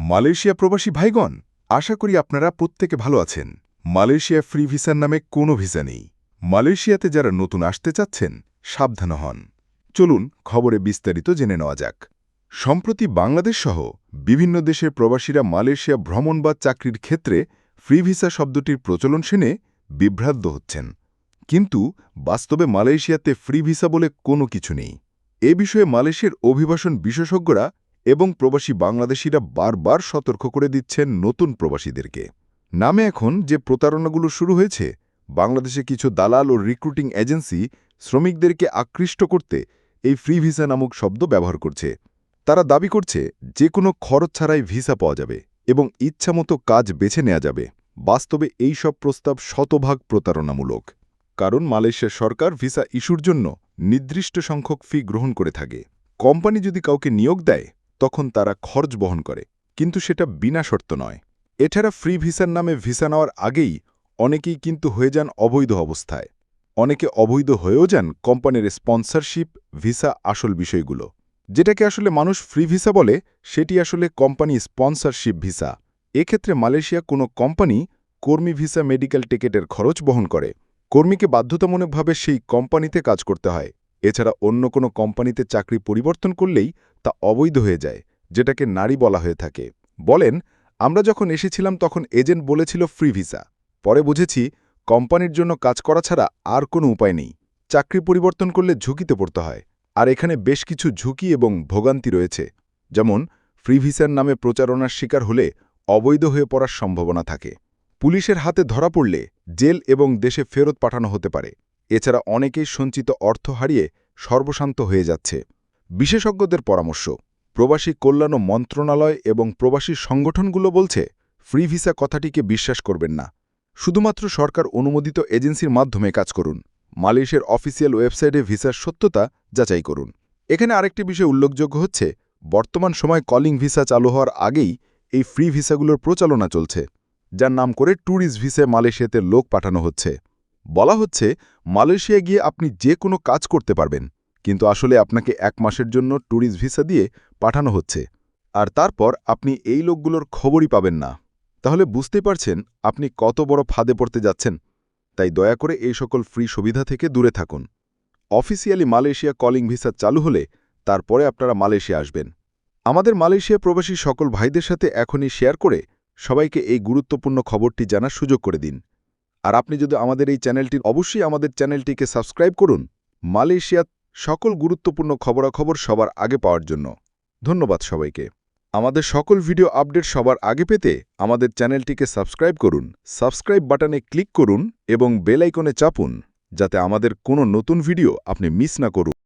Malaysia প্রবাসী ভাইগণ, আশা করি আপনারা প্রত্যেকে ভালো আছেন। মালয়েশিয়া ফ্রি ভিসার নামে কোনো ভিসা নেই। মালয়েশিয়াতে যারা নতুন আসতে চাচ্ছেন, সাবধান হন। চলুন খবরে বিস্তারিত জেনে নেওয়া যাক। সম্প্রতি বাংলাদেশ সহ বিভিন্ন দেশের প্রবাসীরা মালয়েশিয়া ভ্রমণ বা চাকরির ক্ষেত্রে ফ্রি ভিসা শব্দটির প্রচলন শুনে বিভ্রান্ত হচ্ছেন। কিন্তু বাস্তবে মালয়েশিয়াতে ফ্রি ভিসা বলে কোনো কিছু নেই। এ বিষয়ে মালয়েশিয়ার অভিবাসন বিশেষজ্ঞরা এবং প্রবাসী বাংলাদেশিরা বারবার সতর্ক করে দিচ্ছেন নতুন প্রবাসীদেরকে। নামে এখন যে প্রতারণাগুলো শুরু হয়েছে, বাংলাদেশে কিছু দালাল ও রিক্রুটিং এজেন্সি শ্রমিকদেরকে আকৃষ্ট করতে এই ফ্রি ভিসা নামক শব্দ ব্যবহার করছে। তারা দাবি করছে যে কোনো খরচ ছাড়াই ভিসা পাওয়া যাবে এবং ইচ্ছামতো কাজ বেছে নেওয়া যাবে। বাস্তবে এই সব প্রস্তাব শতভাগ প্রতারণামূলক। কারণ মালয়েশিয়া সরকার ভিসা ইস্যুর জন্য নির্দিষ্ট সংখ্যক ফি গ্রহণ করে থাকে। কোম্পানি যদি কাউকে নিয়োগ দেয়, তখন তারা খরচ বহন করে, কিন্তু সেটা বিনা শর্ত নয়। এছাড়া ফ্রি ভিসার নামে ভিসা নেওয়ার আগেই অনেকেই কিন্তু হয়ে যান অবৈধ অবস্থায়। অনেকে অবৈধ হয়েও যান কোম্পানির স্পন্সরশিপ ভিসা। আসল বিষয়গুলো যেটাকে আসলে মানুষ ফ্রি ভিসা বলে, সেটি আসলে কোম্পানি স্পন্সরশিপ ভিসা। এক্ষেত্রে মালয়েশিয়া কোনো কোম্পানি কর্মী ভিসা মেডিকেল টিকেটের খরচ বহন করে। কর্মীকে বাধ্যতামূলকভাবে সেই কোম্পানিতে কাজ করতে হয়। এছাড়া অন্য কোনো কোম্পানিতে চাকরি পরিবর্তন করলেই তা অবৈধ হয়ে যায়, যেটাকে নারী বলা হয়ে থাকে। বলেন, আমরা যখন এসেছিলাম তখন এজেন্ট বলেছিল ফ্রি ভিসা। পরে বুঝেছি কোম্পানির জন্য কাজ করা ছাড়া আর কোনো উপায় নেই। চাকরি পরিবর্তন করলে ঝুঁকিতে পড়তে হয়। আর এখানে বেশ কিছু ঝুঁকি এবং ভোগান্তি রয়েছে। যেমন ফ্রি ভিসার নামে প্রচারণার শিকার হলে অবৈধ হয়ে পড়ার সম্ভাবনা থাকে। পুলিশের হাতে ধরা পড়লে জেল এবং দেশে ফেরত পাঠানো হতে পারে। এছাড়া অনেকেই সঞ্চিত অর্থ হারিয়ে সর্বশান্ত হয়ে যাচ্ছে। বিশেষজ্ঞদের পরামর্শ, প্রবাসী কল্যাণ মন্ত্রণালয় এবং প্রবাসী সংগঠনগুলো বলছে ফ্রি ভিসা কথাটিকে বিশ্বাস করবেন না। শুধুমাত্র সরকার অনুমোদিত এজেন্সির মাধ্যমে কাজ করুন। মালয়েশিয়ার অফিসিয়াল ওয়েবসাইটে ভিসার সত্যতা যাচাই করুন। এখানে আরেকটি বিষয় উল্লেখযোগ্য হচ্ছে, বর্তমান সময় কলিং ভিসা চালু হওয়ার আগেই এই ফ্রি ভিসাগুলোর প্রচালনা চলছে, যার নাম করে ট্যুরিস্ট ভিসায় মালয়েশিয়াতে লোক পাঠানো হচ্ছে। বলা হচ্ছে মালয়েশিয়া গিয়ে আপনি যে কোনো কাজ করতে পারবেন, কিন্তু আসলে আপনাকে 1 মাসের জন্য ট্যুরিস্ট ভিসা দিয়ে পাঠানো হচ্ছে। আর তারপর আপনি এই লোকগুলোর খবরই পাবেন না। তাহলে বুঝতে পারছেন আপনি কত বড় ফাঁদে পড়তে যাচ্ছেন। তাই দয়া করে এই সকল ফ্রি সুবিধা থেকে দূরে থাকুন। অফিসিয়ালি মালয়েশিয়া কলিং ভিসা চালু হলে তারপরে আপনারা মালয়েশিয়া আসবেন। আমাদের মালয়েশিয়া প্রবাসী সকল ভাইদের সাথে এখনই শেয়ার করে সবাইকে এই গুরুত্বপূর্ণ খবরটি জানার সুযোগ করে দিন। আর আপনি যদি আমাদের এই চ্যানেলটি অবশ্যই আমাদের চ্যানেলটিকে সাবস্ক্রাইব করুন, মালয়েশিয়ার সকল গুরুত্বপূর্ণ খবরাখবর সবার আগে পাওয়ার জন্য। ধন্যবাদ সবাইকে। আমাদের সকল ভিডিও আপডেট সবার আগে পেতে আমাদের চ্যানেলটিকে সাবস্ক্রাইব করুন। সাবস্ক্রাইব বাটনে ক্লিক করুন এবং বেল আইকনে চাপুন, যাতে আমাদের কোনো নতুন ভিডিও আপনি মিস না করুন।